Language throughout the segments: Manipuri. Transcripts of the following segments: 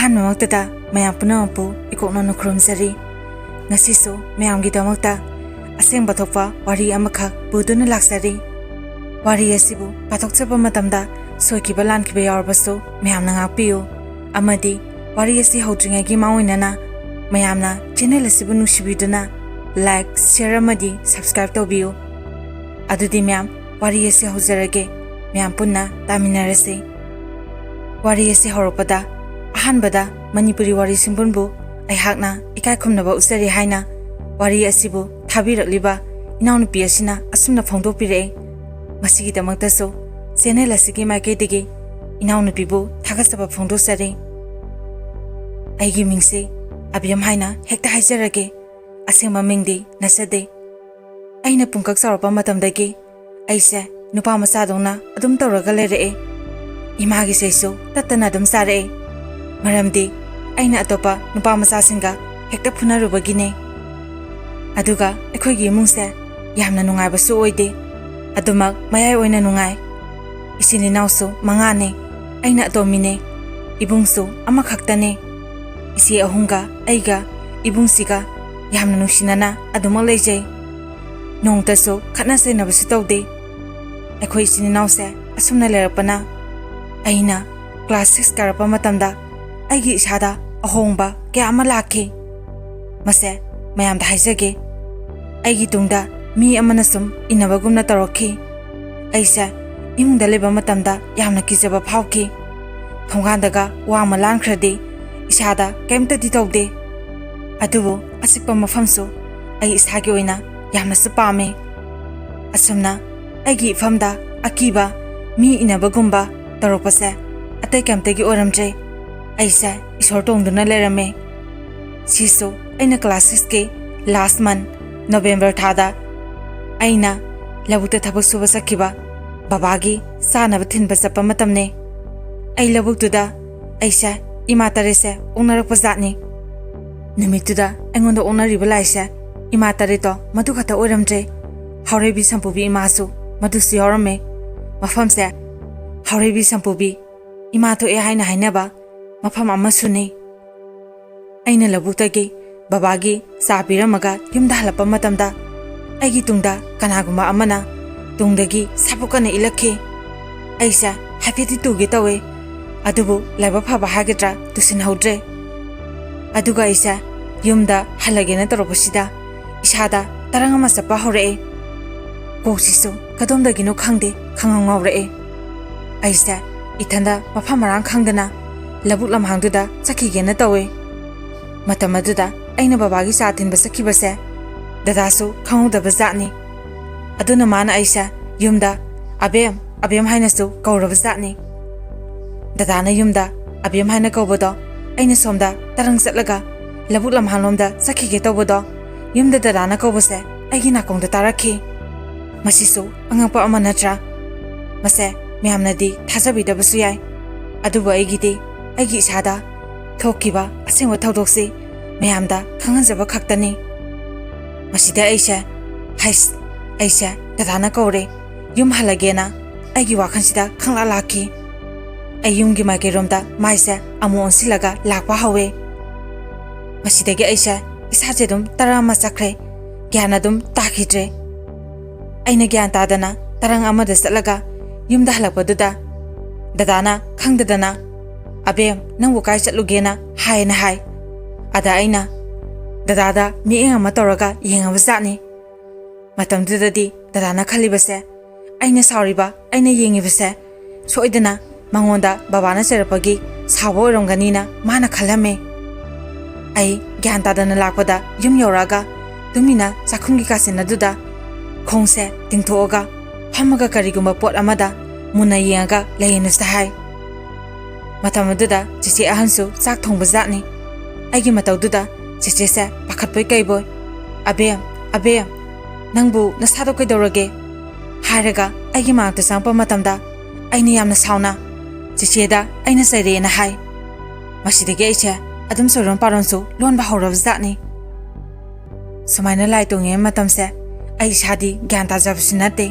ꯑꯍꯥꯟꯕꯃꯛꯇꯗ ꯃꯌꯥꯝ ꯄꯨꯝꯅꯃꯛꯄꯨ ꯏꯀꯣꯛꯅꯅ ꯈꯨꯔꯨꯝꯖꯔꯤ. ꯉꯁꯤꯁꯨ ꯃꯌꯥꯝꯒꯤꯗꯃꯛꯇ ꯑꯁꯦꯡꯕ ꯊꯣꯛꯄ ꯋꯥꯔꯤ ꯑꯃꯈꯛ ꯄꯨꯗꯨꯅ ꯂꯥꯛꯆꯔꯤ. ꯋꯥꯔꯤ ꯑꯁꯤꯕꯨ ꯄꯥꯊꯣꯛꯆꯕ ꯃꯇꯝꯗ ꯁꯣꯏꯈꯤꯕ ꯂꯥꯟꯈꯤꯕ ꯌꯥꯎꯔꯕꯁꯨ ꯃꯌꯥꯝꯅ ꯉꯥꯛꯄꯤꯌꯨ. ꯑꯃꯗꯤ ꯋꯥꯔꯤ ꯑꯁꯤ ꯍꯧꯗ꯭ꯔꯤꯉꯩꯒꯤ ꯃꯥꯡꯑꯣꯏꯅꯅ ꯃꯌꯥꯝꯅ ꯆꯦꯅꯦꯜ ꯑꯁꯤꯕꯨ ꯅꯨꯡꯁꯤꯕꯤꯗꯨꯅ ꯂꯥꯏꯛ, ꯁꯦꯌꯔ ꯑꯃꯗꯤ ꯁꯕꯁꯀ꯭ꯔꯥꯏꯕ ꯇꯧꯕꯤꯌꯨ. ꯑꯗꯨꯗꯤ ꯃꯌꯥꯝ ꯋꯥꯔꯤ ꯑꯁꯤ ꯍꯧꯖꯔꯒꯦ. ꯃꯌꯥꯝ ꯄꯨꯟꯅ ꯇꯥꯃꯤꯟꯅꯔꯁꯤ. ꯋꯥꯔꯤ ꯑꯁꯤ ꯍꯧꯔꯛꯄꯗ ꯑꯍꯥꯟꯕꯗ ꯃꯅꯤꯄꯨꯔꯤ ꯋꯥꯔꯤ ꯁꯤꯟꯕꯨꯟꯕꯨ ꯑꯩꯍꯥꯛꯅ ꯏꯀꯥꯏ ꯈꯨꯝꯅꯕ ꯎꯠꯆꯔꯤ ꯍꯥꯏꯅ ꯋꯥꯔꯤ ꯑꯁꯤꯕꯨ ꯊꯥꯕꯤꯔꯛꯂꯤꯕ ꯏꯅꯥꯎꯅꯨꯄꯤ ꯑꯁꯤꯅ ꯑꯁꯨꯝꯅ ꯐꯣꯡꯗꯣꯛꯄꯤꯔꯛꯑꯦ. ꯃꯁꯤꯒꯤꯗꯃꯛꯇꯁꯨ ꯆꯦꯅꯦꯜ ꯑꯁꯤꯒꯤ ꯃꯥꯏꯀꯩꯗꯒꯤ ꯏꯅꯥꯎꯅꯨꯄꯤꯕꯨ ꯊꯥꯒꯠꯆꯕ ꯐꯣꯡꯗꯣꯛꯆꯔꯤ. ꯑꯩꯒꯤ ꯃꯤꯡꯁꯤ ꯑꯕꯦꯝ ꯍꯥꯏꯅ ꯍꯦꯛꯇ ꯍꯥꯏꯖꯔꯒꯦ. ꯑꯁꯦꯡꯕ ꯃꯤꯡꯗꯤ ꯅꯠꯆꯗꯦ. ꯑꯩꯅ ꯄꯨꯡꯀꯛ ꯆꯥꯎꯔꯛꯄ ꯃꯇꯝꯗꯒꯤ ꯑꯩꯁꯦ ꯅꯨꯄꯥ ꯃꯆꯥꯗꯧꯅ ꯑꯗꯨꯝ ꯇꯧꯔꯒ ꯂꯩꯔꯛꯑꯦ. ꯏꯃꯥꯒꯤ ꯆꯩꯁꯨ ꯇꯠꯇꯅ ꯑꯗꯨꯝ ꯆꯥꯔꯛꯑꯦ. ꯃꯔꯝꯗꯤ ꯑꯩꯅ ꯑꯇꯣꯞꯄ ꯅꯨꯄꯥ ꯃꯆꯥꯁꯤꯡꯒ ꯍꯦꯛꯇ ꯐꯨꯅꯔꯨꯕꯒꯤꯅꯦ. ꯑꯗꯨꯒ ꯑꯩꯈꯣꯏꯒꯤ ꯏꯃꯨꯡꯁꯦ ꯌꯥꯝꯅ ꯅꯨꯡꯉꯥꯏꯕꯁꯨ ꯑꯣꯏꯗꯦ. ꯑꯗꯨꯃꯛ ꯃꯌꯥꯏ ꯑꯣꯏꯅ ꯅꯨꯡꯉꯥꯏ. ꯏꯆꯤꯟ ꯏꯅꯥꯎꯁꯨ 5ꯅꯦ. ꯑꯩꯅ ꯑꯇꯣꯝꯕꯤꯅꯦ. ꯏꯕꯨꯡꯁꯨ ꯑꯃꯈꯛꯇꯅꯦ. ꯏꯆꯦ 3ꯒ ꯑꯩꯒ ꯏꯕꯨꯡꯁꯤꯒ ꯌꯥꯝꯅ ꯅꯨꯡꯁꯤꯅꯅ ꯑꯗꯨꯃꯛ ꯂꯩꯖꯩ. ꯅꯣꯡꯇꯁꯨ ꯈꯠꯅ ꯆꯩꯅꯕꯁꯨ ꯇꯧꯗꯦ. ꯑꯩꯈꯣꯏ ꯏꯆꯤꯟ ꯏꯅꯥꯎꯁꯦ ꯑꯁꯨꯝꯅ ꯂꯩꯔꯛꯄꯅ ꯑꯩꯅ ꯀ꯭ꯂꯥꯁ 6 ꯀꯥꯔꯛꯄ ꯃꯇꯝꯗ ꯑꯩꯒꯤ ꯏꯁꯥꯗ ꯑꯍꯣꯡꯕ ꯀꯌా ꯑꯃ ꯂꯥꯛꯈꯤ. ꯃꯁꯦ ꯃꯌꯥꯝꯗ ꯍꯥꯏꯖꯒꯦ. ꯑꯩꯒꯤ ꯇꯨꯡꯗ ꯃꯤ ꯑꯃꯅ ꯁꯨꯝ ꯏꯟꯅꯕꯒꯨꯝꯅ ꯇꯧꯔꯛꯈꯤ. ꯑꯩꯁꯦ ꯏꯃꯨꯡꯗ ꯂꯩꯕ ꯃꯇꯝꯗ ꯌꯥꯝꯅ ꯀꯤꯖꯕ ꯐꯥꯎꯈꯤ. ꯊꯣꯡꯒꯥꯟꯗꯒ ꯋꯥ ꯑꯃ ꯂꯥꯟꯈ꯭ꯔꯗꯤ ꯏꯁꯥꯗ ꯀꯩꯝꯇꯗꯤ ꯇꯧꯗꯦ. ꯑꯗꯨꯕꯨ ꯑꯆꯤꯛꯄ ꯃꯐꯝꯁꯨ ꯑꯩ ꯏꯁꯥꯒꯤ ꯑꯣꯏꯅ ꯌꯥꯝꯅꯁꯨ ꯄꯥꯝꯃꯦ. ꯑꯁꯨꯝꯅ ꯑꯩꯒꯤ ꯏꯐꯝꯗ ꯑꯀꯤꯕ ꯃꯤ ꯏꯟꯅꯕꯒꯨꯝꯕ ꯇꯧꯔꯛꯄꯁꯦ ꯑꯇꯩ ꯀꯩꯝꯇꯒꯤ ꯑꯣꯏꯔꯝꯗ꯭ꯔꯦ. ꯑꯩꯁꯦ ꯏꯁꯣꯔ ꯇꯣꯡꯗꯨꯅ ꯂꯩꯔꯝꯃꯦ. ꯁꯤꯁꯨ ꯑꯩꯅ ꯀ꯭ꯂꯥꯁ 6ꯀꯤ ꯂꯥꯁ ꯃꯟꯊ ꯅꯣꯕꯦꯝꯕꯔ ꯊꯥꯗ ꯑꯩꯅ ꯂꯧꯕꯨꯛꯇ ꯊꯕꯛ ꯁꯨꯕ ꯆꯠꯈꯤꯕ ꯕꯕꯥꯒꯤ ꯆꯥꯅꯕ ꯊꯤꯟꯕ ꯆꯠꯄ ꯃꯇꯝꯅꯦ. ꯑꯩ ꯂꯧꯕꯨꯛꯇꯨꯗ ꯑꯩꯁꯦ ꯏꯃꯥ ꯇꯔꯦꯠꯁꯦ ꯑꯣꯛꯅꯔꯛꯄ ꯖꯥꯠꯅꯤ. ꯅꯨꯃꯤꯠꯇꯨꯗ ꯑꯩꯉꯣꯟꯗ ꯑꯣꯛꯅꯔꯤꯕ ꯂꯥꯏꯁꯦ ꯏꯃꯥ ꯇꯔꯦꯠꯇꯣ ꯃꯗꯨ ꯈꯛꯇ ꯑꯣꯏꯔꯝꯗ꯭ꯔꯦ. ꯍꯥꯎꯔꯩꯕꯤ ꯁꯝꯄꯨꯕꯤ ꯏꯃꯥꯁꯨ ꯃꯗꯨꯁꯨ ꯌꯥꯎꯔꯝꯃꯦ. ꯃꯐꯝꯁꯦ ꯍꯥꯎꯔꯩꯕꯤ ꯁꯝꯄꯨꯕꯤ ꯏꯃꯥ ꯊꯣꯛꯑꯦ ꯍꯥꯏꯅ ꯍꯥꯏꯅꯕ ꯃꯐꯝ ꯑꯃꯁꯨꯅꯤ. ꯑꯩꯅ ꯂꯧꯕꯨꯛꯇꯒꯤ ꯕꯕꯥꯒꯤ ꯆꯥ ꯄꯤꯔꯝꯃꯒ ꯌꯨꯝꯗ ꯍꯜꯂꯛꯄ ꯃꯇꯝꯗ ꯑꯩꯒꯤ ꯇꯨꯡꯗ ꯀꯅꯥꯒꯨꯝꯕ ꯑꯃꯅ ꯇꯨꯡꯗꯒꯤ ꯁꯥꯕꯨꯛꯀꯅ ꯏꯜꯂꯛꯈꯤ. ꯑꯩꯁꯦ ꯍꯥꯏꯐꯦꯠꯇꯤ ꯇꯨꯒꯦ ꯇꯧꯋꯦ. ꯑꯗꯨꯕꯨ ꯂꯥꯏꯕꯛ ꯐꯕ ꯍꯥꯏꯒꯗ꯭ꯔꯥ ꯇꯨꯁꯤꯟꯍꯧꯗ꯭ꯔꯦ. ꯑꯗꯨꯒ ꯑꯩꯁꯦ ꯌꯨꯝꯗ ꯍꯜꯂꯒꯦꯅ ꯇꯧꯔꯛꯄꯁꯤꯗ ꯏꯁꯥꯗ ꯇꯔꯪ ꯑꯃ ꯆꯠꯄ ꯍꯧꯔꯛꯑꯦ. ꯀꯣꯛꯁꯤꯁꯨ ꯀꯗꯣꯝꯗꯒꯤꯅꯣ ꯈꯪꯗꯦ ꯈꯪꯉꯥꯎ ꯉꯥꯎꯔꯛꯑꯦ. ꯑꯩꯁꯦ ꯏꯊꯟꯗ ꯃꯐꯝ ꯃꯔꯥꯡ ꯈꯪꯗꯅ ꯂꯧꯕꯨꯛ ꯂꯝꯍꯥꯡꯗꯨꯗ ꯆꯠꯈꯤꯒꯦꯅ ꯇꯧꯋꯦ. ꯃꯇꯝ ꯑꯗꯨꯗ ꯑꯩꯅ ꯕꯕꯥꯒꯤ ꯆꯥ ꯊꯤꯟꯕ ꯆꯠꯈꯤꯕꯁꯦ ꯗꯗꯥꯁꯨ ꯈꯪꯍꯧꯗꯕ ꯖꯥꯠꯅꯤ. ꯑꯗꯨꯅ ꯃꯥꯅ ꯑꯩꯁꯦ ꯌꯨꯝꯗ ꯑꯕꯦꯝ ꯑꯕꯦꯝ ꯍꯥꯏꯅꯁꯨ ꯀꯧꯔꯕ ꯖꯥꯠꯅꯤ. ꯗꯗꯥꯅ ꯌꯨꯝꯗ ꯑꯕꯦꯝ ꯍꯥꯏꯅ ꯀꯧꯕꯗꯣ ꯑꯩꯅ ꯁꯣꯝꯗ ꯇꯔꯪ ꯆꯠꯂꯒ ꯂꯧꯕꯨꯛ ꯂꯝꯍꯥꯡꯂꯣꯝꯗ ꯆꯠꯈꯤꯒꯦ ꯇꯧꯕꯗꯣ ꯌꯨꯝꯗ ꯗꯗꯥꯅ ꯀꯧꯕꯁꯦ ꯑꯩꯒꯤ ꯅꯥꯀꯣꯡꯗ ꯇꯥꯔꯛꯈꯤ. ꯃꯁꯤꯁꯨ ꯑꯉꯛꯄ ꯑꯃ ꯅꯠꯇ꯭ꯔꯥ? ꯃꯁꯦ ꯃꯌꯥꯝꯅꯗꯤ ꯊꯥꯖꯕꯤꯗꯕꯁꯨ ꯌꯥꯏ. ꯑꯗꯨꯕꯨ ꯑꯩꯒꯤꯗꯤ ꯑꯩꯒꯤ ꯏꯁꯥꯗ ꯊꯣꯛꯈꯤꯕ ꯑꯁꯦꯡꯕ ꯊꯧꯗꯣꯛꯁꯤ ꯃꯌꯥꯝꯗ ꯈꯪꯍꯟꯖꯕ ꯈꯛꯇꯅꯤ. ꯃꯁꯤꯗ ꯑꯩꯁꯦ ꯗꯗꯥꯅ ꯀꯧꯔꯦ ꯌꯨꯝ ꯍꯜꯂꯒꯦꯅ ꯑꯩꯒꯤ ꯋꯥꯈꯜꯁꯤꯗ ꯈꯪꯂꯥꯛ ꯂꯥꯛꯈꯤ. ꯑꯩ ꯌꯨꯝꯒꯤ ꯃꯥꯏꯀꯩꯔꯣꯝꯗ ꯃꯥꯏꯁꯦ ꯑꯃꯨꯛ ꯑꯣꯟꯁꯤꯜꯂꯒ ꯂꯥꯛꯄ ꯍꯧꯋꯦ. ꯃꯁꯤꯗꯒꯤ ꯑꯩꯁꯦ ꯏꯁꯥꯁꯦ ꯑꯗꯨꯝ ꯇꯔꯪ ꯑꯃ ꯆꯠꯈ꯭ꯔꯦ. ꯒ꯭ꯌꯥꯟ ꯑꯗꯨꯝ ꯇꯥꯈꯤꯗ꯭ꯔꯦ. ꯑꯩꯅ ꯒ꯭ꯌꯥꯟ ꯇꯥꯗꯅ ꯇꯔꯪ ꯑꯃꯗ ꯆꯠꯂꯒ ꯌꯨꯝꯗ ꯍꯜꯂꯛꯄꯗꯨꯗ ꯗꯗꯥꯅ ꯈꯪꯗꯗꯅ ꯑꯕꯦꯝ ꯅꯪꯕꯨ ꯀꯥꯏ ꯆꯠꯂꯨꯒꯦꯅ ꯍꯥꯏꯅ ꯍꯥꯏ. ꯑꯗ ꯑꯩꯅ ꯗꯗꯥꯗ ꯃꯤꯠꯌꯦꯡ ꯑꯃ ꯇꯧꯔꯒ ꯌꯦꯡꯉꯕ ꯖꯥꯠꯅꯤ. ꯃꯇꯝꯗꯨꯗꯗꯤ ꯗꯗꯥꯅ ꯈꯜꯂꯤꯕꯁꯦ ꯑꯩꯅ ꯁꯥꯎꯔꯤꯕ ꯑꯩꯅ ꯌꯦꯡꯉꯤꯕꯁꯦ ꯁꯣꯏꯗꯅ ꯃꯉꯣꯟꯗ ꯕꯕꯥꯅ ꯆꯩꯔꯛꯄꯒꯤ ꯁꯥꯎꯕ ꯑꯣꯏꯔꯝꯒꯅꯤꯅ ꯃꯥꯅ ꯈꯜꯂꯝꯃꯦ. ꯑꯩ ꯒ꯭ꯌꯥꯟ ꯇꯥꯗꯅ ꯂꯥꯛꯄꯗ ꯌꯨꯝ ꯌꯧꯔꯛꯑꯒ ꯇꯨꯃꯤꯟꯅ ꯆꯥꯛꯈꯨꯝꯒꯤ ꯀꯥꯆꯤꯟ ꯑꯗꯨꯗ ꯈꯣꯡꯁꯦ ꯇꯤꯡꯊꯣꯛꯑꯒ ꯐꯝꯃꯒ ꯀꯔꯤꯒꯨꯝꯕ ꯄꯣꯠ ꯑꯃꯗ ꯃꯨꯟꯅ ꯌꯦꯡꯉꯒ ꯂꯩꯌꯦꯅꯁꯨ ꯍꯥꯏ. ꯃꯇꯝ ꯑꯗꯨꯗ ꯆꯦꯆꯦ ꯑꯍꯟꯁꯨ ꯆꯥꯛ ꯊꯣꯡꯕ ꯖꯥꯠꯅꯤ. ꯑꯩꯒꯤ ꯃꯇꯧꯗꯨꯗ ꯆꯦꯆꯦꯁꯦ ꯄꯥꯈꯠꯄꯣꯏ ꯀꯩꯕꯣꯏ ꯑꯕꯦꯝ ꯅꯪꯕꯨ ꯅꯁꯥꯗꯣ ꯀꯩꯗꯧꯔꯒꯦ ꯍꯥꯏꯔꯒ ꯑꯩꯒꯤ ꯃꯅꯥꯛꯇ ꯆꯪꯉꯛꯄ ꯃꯇꯝꯗ ꯑꯩꯅ ꯌꯥꯝꯅ ꯁꯥꯎꯅ ꯆꯦꯆꯦꯗ ꯑꯩꯅ ꯆꯩꯔꯦꯅ ꯍꯥꯏ. ꯃꯁꯤꯗꯒꯤ ꯑꯩꯁꯦ ꯑꯗꯨꯝ ꯆꯣꯏꯔꯣꯟ ꯄꯥꯔꯣꯟꯁꯨ ꯂꯣꯟꯕ ꯍꯧꯔꯕ ꯖꯥꯠꯅꯤ. ꯁꯨꯃꯥꯏꯅ ꯂꯥꯏ ꯇꯣꯡꯉꯤꯉꯩ ꯃꯇꯝꯁꯦ ꯑꯩ ꯏꯁꯥꯗꯤ ꯒ꯭ꯌꯥꯟ ꯇꯥꯖꯕꯁꯨ ꯅꯠꯇꯦ.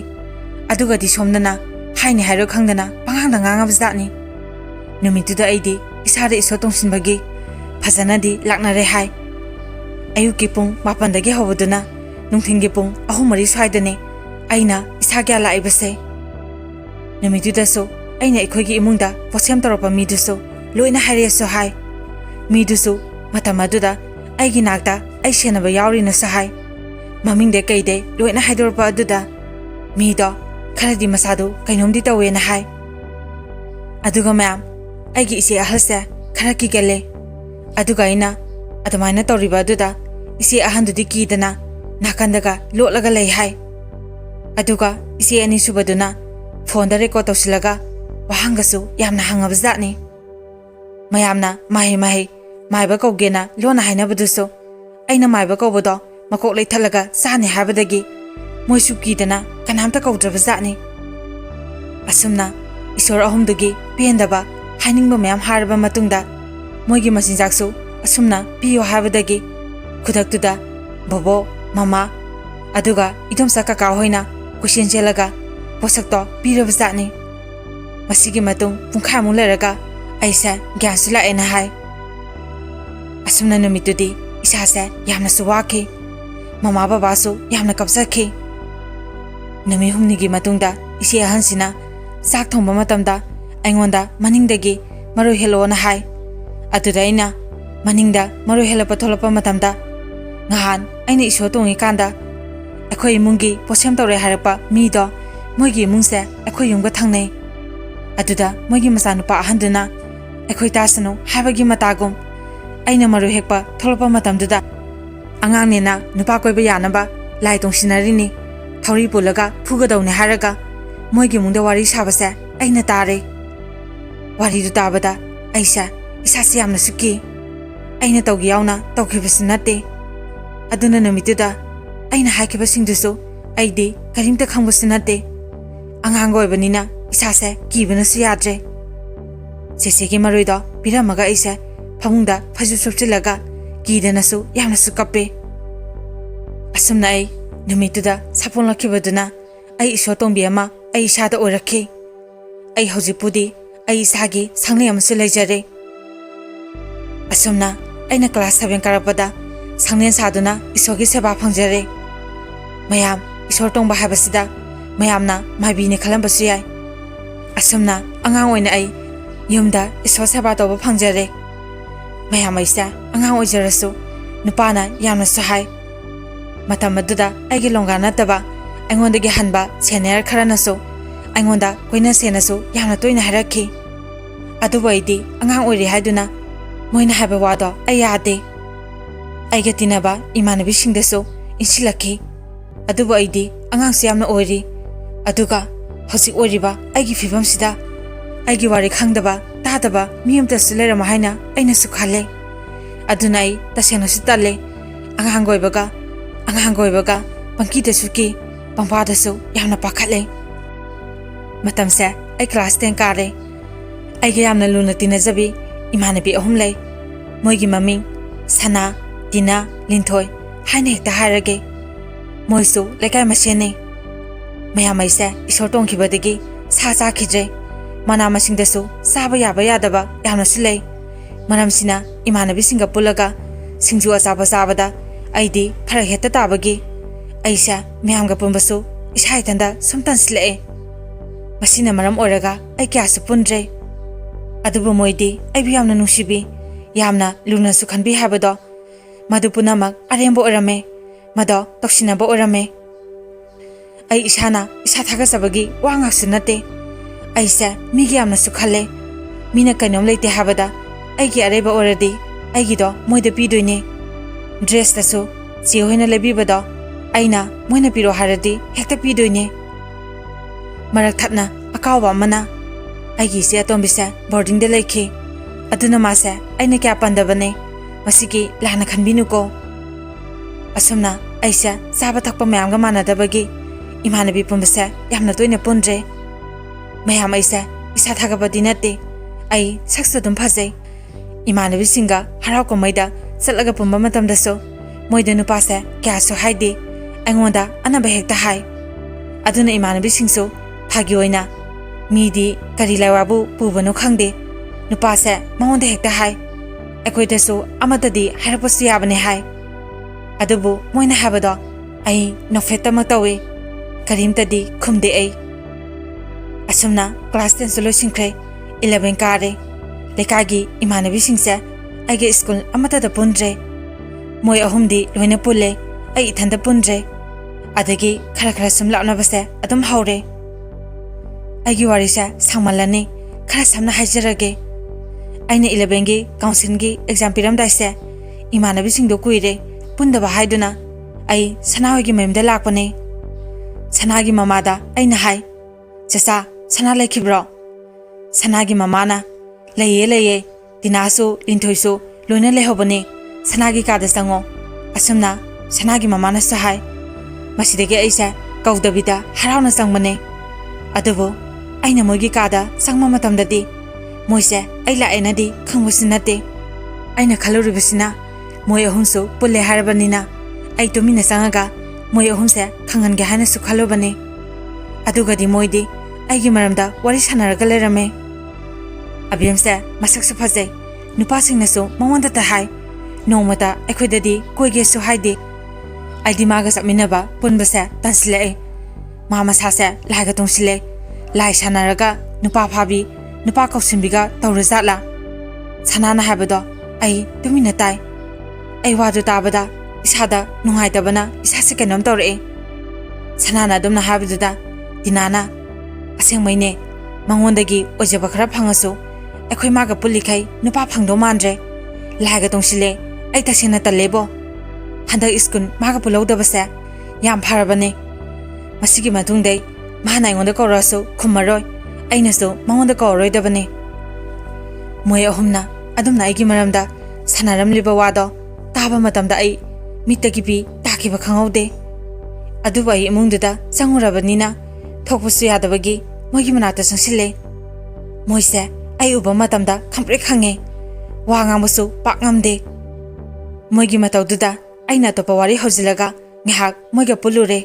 ꯑꯗꯨꯒꯗꯤ ꯁꯣꯝꯗꯅ ꯍꯥꯏꯅꯤ ꯍꯥꯏꯔꯣ ꯈꯪꯗꯅ ꯄꯪꯉꯥꯡꯗ ꯉꯥꯡꯉꯕ ꯖꯥꯠꯅꯤ. Numittuda aidi isada iso tongsinbagi fazanadi laknare hai. Ayuki pung mapandagi hawuduna nungthingi pung 3-4 swaidane aina isa kya laibase. Numittuda so aina ikhoigi imungda posem toropa miduso loina haireso hai. Miduso matamaduda aigi nakta ai senaba yaurina sa hai. Mamingde kaide loina haidorpa aduda mido kharadi masadu kainomdi tawena hai. Aduga ma'am aigi isi ahalse khara kigale. Aduga ina adamaina tawriba aduda isi ahandudi kidana nakandaga lotlaga lei hai. Aduga isi ani subaduna phone da record tawsilaga wahangasu yamna hangabzatni. Mayamna mahi maiba kawgena lona hainabaduso aina maiba kawbodo makok leithalaga sani habadagi moisu kidana kanamta kawdrabzatni. Asumna isor ahumdugi pendaba hainingba mayam haraba matungda moigi masinjaksu asumna piyo habadagi khudaktuda bobo mama aduga idomsa kaka hoina kusien jelaga posakto pirabzatni. Masigi matung pungkhamu leraga aisa gyansula ena hai. Asumna numitudi isase yamna suwaki mama baba su yamna kapsakhi. Numi humnigi matungda isi ahansina sak thongba matamda aingonda maningdagi maru helo na hai. Aduda ina maningda maru helo patholapa matamda ngahan aina iso tongi kanda akhoi mungi posem tawre harapa mido moigi mungse akhoi yumga thangnei. Aduda moigi masanupa ahanduna akhoi tasanu habagi matagum aina maru hekpa tholapa matamduda angangnena nupa koiba yanaba lai tongsinari thori pulaga phugadawne haraga moigi mungda wari sabase aina tare. Wari du tabada aisa isasi yamna suki aina tawgi yauna tawkhibasi nate. Aduna numittuda aina haikiba singdusu aidi karimta khangbusi nate. Angang oibanina isase kibanasu yadre. Sesegi maruido piramaga aisa famungda phaju sopchilaga kidanasu yamnasu kappe. Asumna ai numittuda sapon lakhibaduna ai iso tongbi ama ai isada oirakhi. Ai hojipudi ai isagi sangle amsu leijare. Asumna aina class 7 karapada sanglen saduna isogi seba phangjare. Mayam isor tongba habasida mayamna maibine khalambasu yai. Asumna angang oina ai yumda isor seba toba phangjare. Mayam aisa angang oijarasu nupana yamna sahai. Matamaduda aigi longa nataba aingondagi hanba senior kharanasu aingonda koina senasu yamna toina harakhi. Adubaidi angang oiri haiduna moina haba wado ayade. Aiga tinaba imanabi singdasu insilakhi. Aduba aidi angang siyamna oiri. Aduga hosik oiriba aigi fibam sida aigi wari khangdaba tadaba miyamta sulerama haina aina sukhale. Aduna ai tasena sitale angang goibaga pankita suki pangpada su yamna pakhale. Matamse ai class 10 kare. Aiga yamna luna tinajabi imanabi ahum lei. Moigi maming sana Tina Linthoi haina hekta harage. Moisu lekai masene. Mayamaise isor tongkhibadagi sa khidre. Mana masingdasu saba yaba yadaba yamna silei. Maramsina imanabi singa pulaga singju achaba sabada aidi khara heta tabagi aisa miyamga pumbasu isaitanda sumtan sile. Masina maram oraga ai kyasu pundre. Adubu moidi ai biyamna nungshibi yamna luna su khanbi habado Madupunamak arembo orame mado toksinaba orame. Ai isana isa thagasabagi wangaksu nate. Aisa migi yamna sukhale mina kainom leite habada aigi areba oradi aigido moida pidoine. Dress tasu chi hoina lebibado aina moina piro haradi hekta pidoine. Marak thapna akawa mana aigi se atombisa boarding de lekhi. Aduna mase aina kya pandabane masigi lana khanbinuko. Asumna aisa saba thakpa mayamga manadabagi imanabi pumbasa yamna toina pundre. Mayam aisa isa thagabadi nate ai saksa dum phajai. Imanabi singa harau komaida satlaga pumba matamdaso moida nupase kyasu haidi aingonda anaba hekta hai. Aduna imanabi singso phagi oina midi kari laiwabu pubanu khangde नुपासे मौंदे हेक्ता हाय अखोइदसु अमददी हारपसु याबने हाय अदुबु मोइना हाबदो आई नोफेतम तवे करीमतदी खुमदे आई असुमना क्लास 10 सोलोसिंख्रे 11 कारे लेकागी इमानबी सिंगसे आगे स्कूल अमतदा पुंद्रे मोय अहुमदी लोइना पुल्ले आई इथंदा पुंद्रे अदगी खरा खरा सुम लापनाबसे अदुम हौरे आगी वारिसे सांमलनी खरा समना हाइजरगे आइने 11 गी काउंसिल गी एग्जाम पिरमदाइसे इमानबी सिंगदो कुइरे पुंदबा हाइदुना आई सनाहोगी मयमदा लाकपने सनागी ममादा आइना हाय चसा सना लेखिब्रो सनागी ममाना लइये लइये दिनासु लिंथोइसु लोइना लेहोबने सनागी कादा संगो असुमना सनागी ममाना सहाय मसिदगे ऐसे कौदबिदा हरावना संगमने अदुबो आइना मोगी कादा संगमा मतमददी मोइसे आई लाएनदी खंगबसु नते आइना खलुरिबसिना मोय अहुमसु पुल्ले हारबनिना आई तुमिना संगगा मोय अहुमसे खंगनगे हानसु खलुबने अदुगदी मोइदी आइगी मरमदा वारी सानरगा लेरमे अबियमसे मसकसु फजे नुपासिंगनसु मवंदता हाय नोमता अखोइददी कोइगेसु हाइदे आइदी मागा समिनबा पुनबसे तनसिले मा मसासे लाइगा तोंसिले लाई सानरगा नुपा फाबी नुपा कौसिनबिगा तौरजाला सनाना हाबदो आई तुमिना ताई आई वादु ताबदा इसादा नुंगाइतबना इसासे केनोम तौरे सनाना दुमना हाबदुदा दिनाना असेंमैने मंगोंदगी ओजबा खरा फंगसु अखोइ मागा पुलिखै नुपा फंगदो मानद्रे लाइगा तोंसिले आई तसेना तलेबो हंदा स्कूल मागा पुलौदबसे याम फारबने मसिगी मतुंगदै माना ऐंगोंदा कौरसु खुमरोय ऐनसु मंगोंदा कौरोयदबने मोय अहुमना अदुमना आइगी मरमदा सनारमलिबा वादो ताबा मतमदा आई मित्तगी पी ताकिबा खंगौदे अदुबा आई इमुंगदुदा चंगुरबनिना थोकपसु यादबगी मोयगी मनाता संसिले मोइसे आई उबा मतमदा खंप्रे खंगे वा ngamबसु पाक ngamदे मोयगी मतौदुदा आइना तोपा वारी हौजिलगा ngihaक मोयगा पुलुरे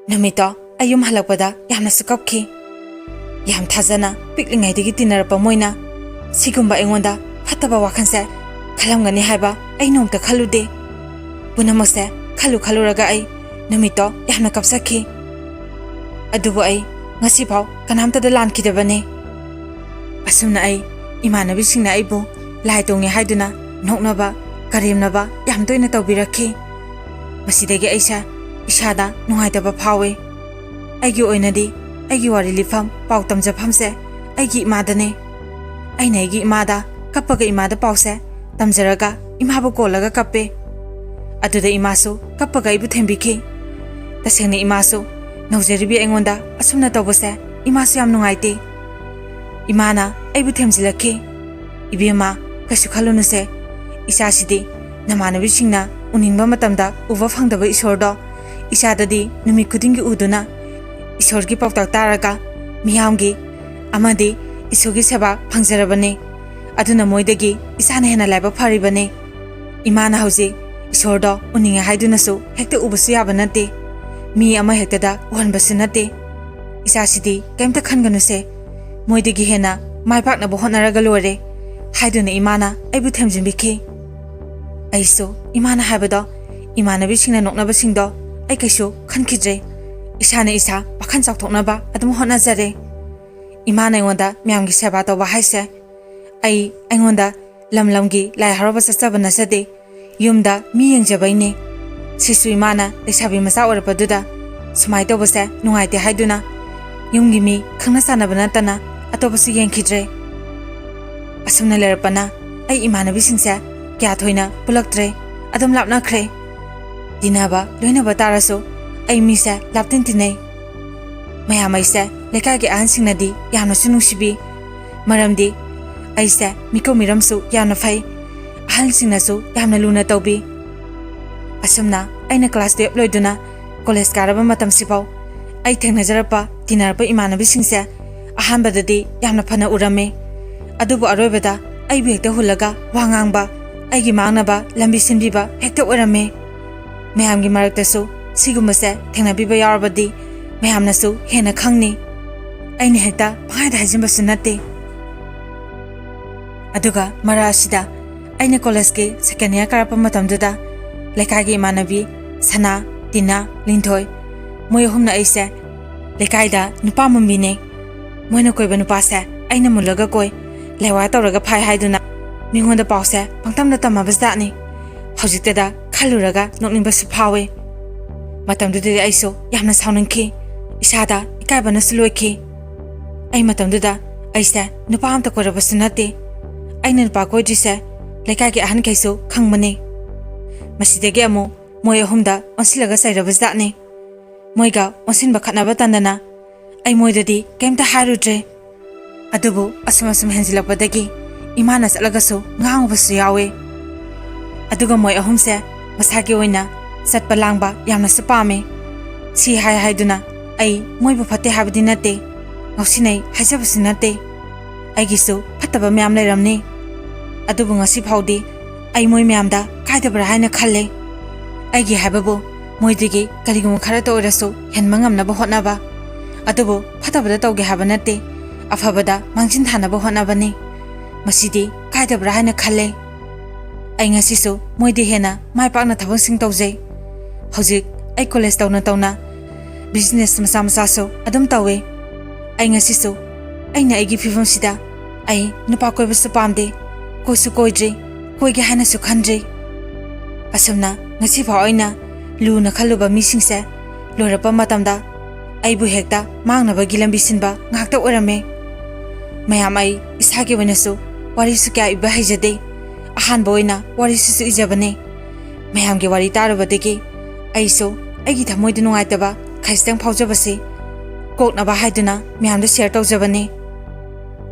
नमितो अयुम हलकपदा यामना सुकपखि याम थाजना पिकलिंगाइदगी तिनरपा मोइना सिगुम्बा ऐंगोंदा फत्तबा वाखनसे खलमगनी हाइबा आई नोमता खलुदे पुनमसे खलु खलुरगा आई नमितो यामना कपसखि अदुबो आई ngasiफाव कनामतदा लानखिदबने असुमना आई इमानबी सिंगना आइबो लाई तोंगे हाइदुना नोकनबा करेमनबा याम तोइना तौबिरखि मसिदगी आइसा इसादा नुंगाइतबा फावे आइगी ओइनदी आइगी वारी लिफम पाउ तमजफमसे आइगी इमादने आइना आइगी इमादा कप्पगा इमादा पाउसे तमजरगा इमाबु कोलगा कप्पे अदुदा इमासु कप्पगा इबु थेंबिखि तसेंगने इमासु नौजरिबी ऐंगोंदा असुमना तौबसे इमासु याम नुंगाइते इमाना आइबु थेमजिलखि इबेमा कछु खलुनुसे इसासिदी नमानबी सिंगना उनिंगबा मतमदा उबा फंगदबा इसोरदो इसाददी नुमि खुदिंगी उदुना इसोरगी पाउताक तारगा मियामगी अमदी इसोरगी सेवा फंगजरबने अदुना मोइदगी इसाना हेना लाइबा फरिबने इमाना हौजी इसोरदो उनिंगे हाइदुनसु हेक्ते उबसु याबा नते मी अमा हेक्तदा उहनबसु नते इसासिदी केमता खनगनुसे मोइदगी हेना माइपाकनबो होनरगा लोरे हाइदुना इमाना आइबु थेमजिनबिखि आइसो इमाना हाइबदो इमानबी सिंगना नोकनबा सिंगदो आई कैसु खनखिद्रे इसाना इसा पाखन चाउथोकनबा अदुम होनजरे इमाना ऐंगोंदा म्यामगी सेवा तौबा हाइसे आई ऐंगोंदा लमलमगी लाई हरबा चचबा नसदे युमदा मी येंगजबैने सिसु इमाना लेसाबी मचा ओरपदुदा सुमाइ तौबसे नुंगाइते हाइदुना युमगी मी खंगना सानबा नतना अतोबसु येंखिद्रे असुमना लेरपना आई इमानबी सिंगसे क्या थोइना पुलक्त्रे अदुम लापनाख्रे दिनाबा लोइनबा तारसु आई मीसे लापतिन तिनै मयामैसे लेकागे अहनसिंगनदी यामनसु नुंसिबी मरमदी आइसे मिको मिरमसु यामना फै अहनसिंगनसु यामना लुना तौबी असुमना आइना क्लास 12 लोइदुना कॉलेज कारबा मतमसिफाव आई थेंगनजरपा तिनारपा इमानबी सिंगसे अहानबददी यामना फना उरमे अदुबु अरोइबदा आई भी हेक्ता हुलगा वा ngangbा आइगी मांगनबा लंबी सिनबीबा हेक्ता ओरमे मैमगी मरक्तसु सिगुमसे थेंगनाबीबा यारबदी मैमनसु हेना खंगनी आइने हेक्ता भाइदा हाजिमबसु नते Aduga mara asida aina college ki second year karapa matamduda lekai gi manabi sana tina linthoi moi humna aise lekai da nupa mambi ne moina koiba nupa se aina mulaga koi lewa tawraga phai haiduna mingonda pause pangtamda tamabasda ni hojiktada khaluraga nokningba su phawe matamdudi aiso yamna saunangki isada ikaibana suloiki ai matamduda aise nupa amta korabas nate aina nupa koidrise lekai gi ahan kaiso khangmane masidege amo moi ahumda onsilaga sairabasda ni moiga onsinba khatnaba tandana ai moidadi kemta harudre adubu asum henjilakpadagi imana salagaso ngangbasu yawe aduga moi ahumse masagi oina satpa langba yamna sapame si haiduna ai moibu phate habdi nate ngausinai haijabasu nate aigisu phataba myam leiramni adubu ngasi phaudi ai moi myamda kaidabra haina khalle aigi hababu moidigi karigum khara to oraso henmangamnaba hotnaba adubu phatabada tawge haba nate afabada mangsin thanaba hotnabani masidi kaidabra haina khalle ai ngasisu moidi hena mai pakna thabang sing tawjai hojik ai college tawna business masa so adum tawe ai ngasisu aina aigi phifam sida ai nupa koiba su pamde koisu koidre koige hana su khandre asumna ngasi pha oina luna khaluba misingse lorapa matamda aibu hekta mangnaba gilambi sinba ngakta orame mayam ai isage wanasu wari su kya iba haijade ahan boina wari su ijabane mayam ge wari tarabadegi aiso aigi thamoi du nungaitaba khaistang phaujabase koknaba haiduna mayam da share tawjabane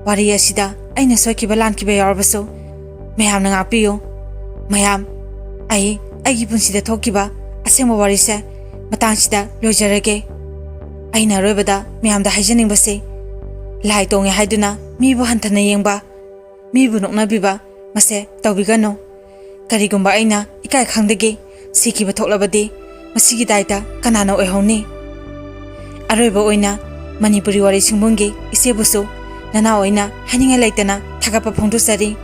wari asida aina soikiba lankiba yarbaso mayam na ngakpiyo mayam ai aigi punsida thokiba asema wari se matangsida lojarage aina roibada mayamda haijaning base lai tonge haiduna mibu hantana yengba mibu nokna biba mase tawbigano karigumba aina ikai khangdege sikiba thoklabadi masigi daita kanana oihoni aroiba oina Manipuri wari singbungi isebusu nana oina haninga laitana thagapa phongdu sari